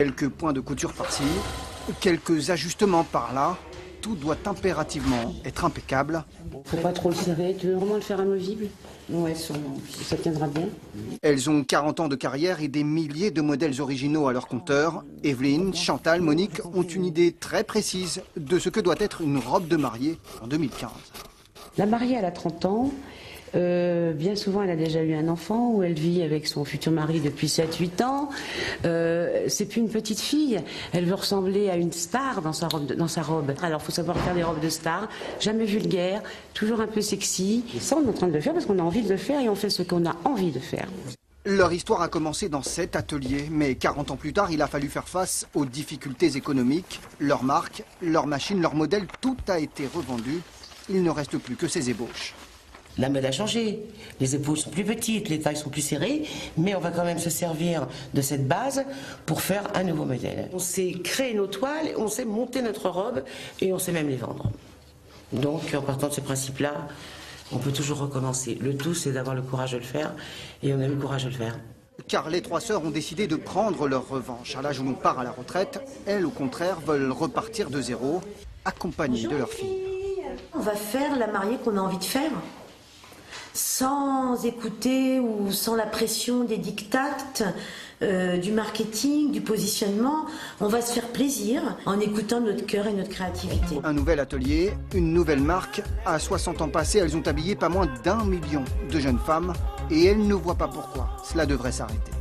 Quelques points de couture par-ci, quelques ajustements par-là. Tout doit impérativement être impeccable. Faut pas trop le serrer. Tu veux vraiment le faire amovible? Ouais, ça tiendra bien. Elles ont 40 ans de carrière et des milliers de modèles originaux à leur compteur. Evelyne, Chantal, Monique ont une idée très précise de ce que doit être une robe de mariée en 2015. La mariée, elle a 30 ans. Bien souvent, elle a déjà eu un enfant ou elle vit avec son futur mari depuis 7-8 ans. C'est plus une petite fille. Elle veut ressembler à une star dans sa robe. Alors, il faut savoir faire des robes de star, jamais vulgaires, toujours un peu sexy. Et ça, on est en train de le faire parce qu'on a envie de le faire et on fait ce qu'on a envie de faire. Leur histoire a commencé dans cet atelier, mais 40 ans plus tard, il a fallu faire face aux difficultés économiques. Leur marque, leur machine, leur modèle, tout a été revendu. Il ne reste plus que ces ébauches. La mode a changé, les épaules sont plus petites, les tailles sont plus serrées, mais on va quand même se servir de cette base pour faire un nouveau modèle. On sait créer nos toiles, on sait monter notre robe et on sait même les vendre. Donc en partant de ce principe-là, on peut toujours recommencer. Le tout, c'est d'avoir le courage de le faire et on a eu le courage de le faire. Car les trois sœurs ont décidé de prendre leur revanche. À l'âge où l'on part à la retraite, elles, au contraire, veulent repartir de zéro, accompagnées de leur fille. On va faire la mariée qu'on a envie de faire, sans écouter ou sans la pression des dictates, du marketing, du positionnement. On va se faire plaisir en écoutant notre cœur et notre créativité. Un nouvel atelier, une nouvelle marque. À 60 ans passés, elles ont habillé pas moins d'1 million de jeunes femmes et elles ne voient pas pourquoi cela devrait s'arrêter.